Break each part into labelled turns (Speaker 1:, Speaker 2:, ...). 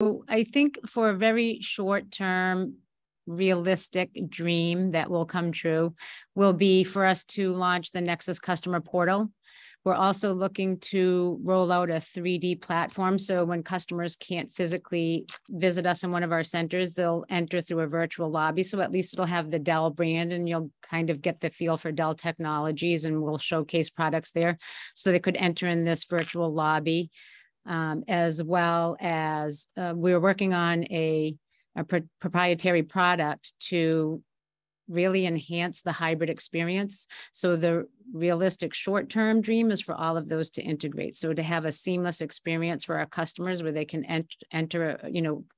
Speaker 1: I think for a very short term, realistic dream that will come true will be for us to launch the Nexus customer portal. We're also looking to roll out a 3D platform. So when customers can't physically visit us in one of our centers, they'll enter through a virtual lobby. So at least it'll have the Dell brand and you'll kind of get the feel for Dell technologies, and we'll showcase products there. So they could enter in this virtual lobby, as well as we're working on a proprietary product to really enhance the hybrid experience. So the realistic short-term dream is for all of those to integrate. So to have a seamless experience for our customers where they can enter,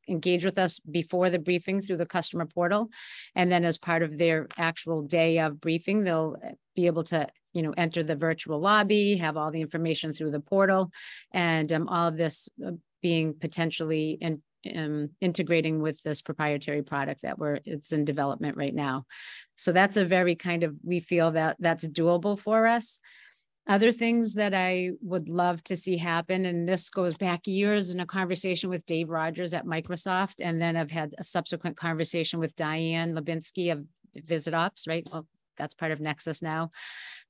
Speaker 1: engage with us before the briefing through the customer portal. And then as part of their actual day of briefing, they'll be able to enter the virtual lobby, have all the information through the portal, and all of this being potentially integrating with this proprietary product that it's in development right now. So that's a very we feel that that's doable for us. Other things that I would love to see happen, and this goes back years in a conversation with Dave Rogers at Microsoft, and then I've had a subsequent conversation with Diane Lubinsky of Visit Ops, right? Well, that's part of Nexus now,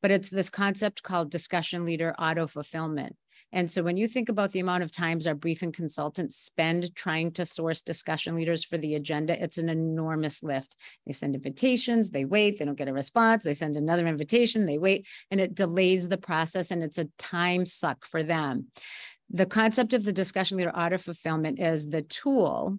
Speaker 1: but it's this concept called discussion leader auto fulfillment. And so when you think about the amount of times our briefing consultants spend trying to source discussion leaders for the agenda, it's an enormous lift. They send invitations, they wait, they don't get a response, they send another invitation, they wait, and it delays the process, and it's a time suck for them. The concept of the discussion leader auto fulfillment is the tool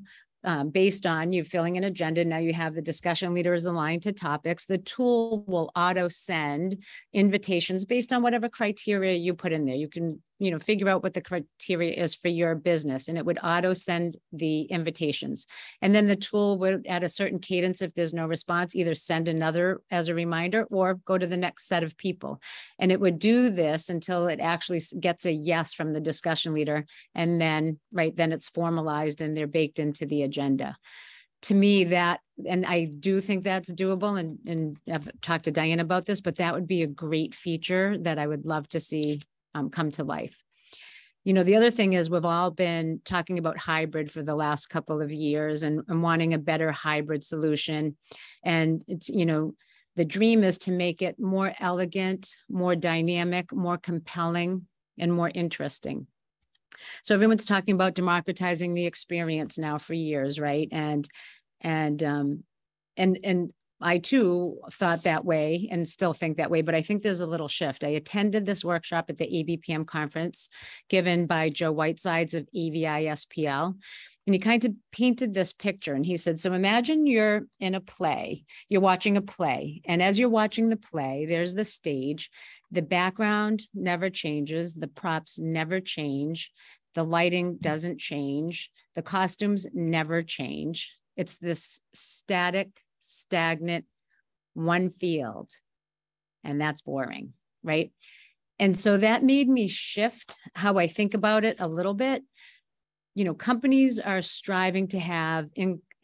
Speaker 1: based on you filling an agenda. Now you have the discussion leaders aligned to topics. The tool will auto send invitations based on whatever criteria you put in there. You can, figure out what the criteria is for your business, and it would auto send the invitations. And then the tool would, at a certain cadence, if there's no response, either send another as a reminder or go to the next set of people. And it would do this until it actually gets a yes from the discussion leader. And then, then it's formalized and they're baked into the agenda. To me, and I do think that's doable, and I've talked to Diane about this, but that would be a great feature that I would love to see come to life. The other thing is we've all been talking about hybrid for the last couple of years and wanting a better hybrid solution. And it's, the dream is to make it more elegant, more dynamic, more compelling, and more interesting. So everyone's talking about democratizing the experience now for years, right? And I too thought that way and still think that way, but I think there's a little shift. I attended this workshop at the ABPM conference given by Joe Whitesides of AVI-SPL. And he kind of painted this picture, and he said, so imagine you're in a play, you're watching a play. And as you're watching the play, there's the stage, the background never changes, the props never change, the lighting doesn't change, the costumes never change. It's this static, stagnant one field, and that's boring, right? And so that made me shift how I think about it a little bit. Companies are striving to have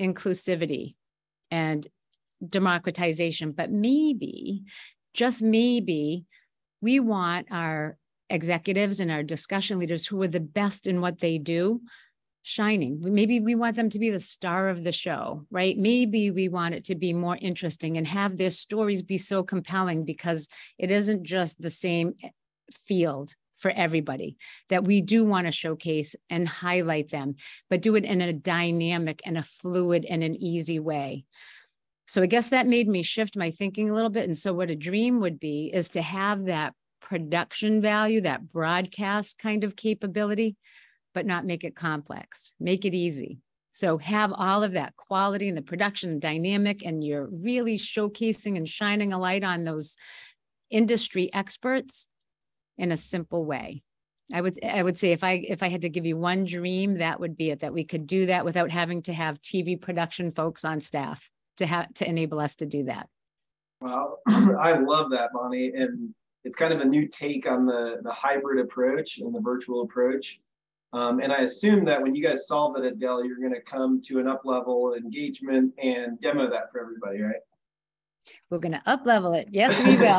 Speaker 1: inclusivity and democratization, but maybe, just maybe, we want our executives and our discussion leaders who are the best in what they do shining. Maybe we want them to be the star of the show, right? Maybe we want it to be more interesting and have their stories be so compelling because it isn't just the same field for everybody, that we do want to showcase and highlight them, but do it in a dynamic and a fluid and an easy way. So I guess that made me shift my thinking a little bit. And so what a dream would be is to have that production value, that broadcast kind of capability, but not make it complex, make it easy. So have all of that quality and the production dynamic, and you're really showcasing and shining a light on those industry experts in a simple way. I would say if I had to give you one dream, that would be it, that we could do that without having to have TV production folks on staff to enable us to do that.
Speaker 2: Well, I love that, Bonnie. And it's kind of a new take on the hybrid approach and the virtual approach. And I assume that when you guys solve it at Dell, you're going to come to an UPLevel engagement and demo that for everybody, right?
Speaker 1: We're going to UPLevel it. Yes, we will.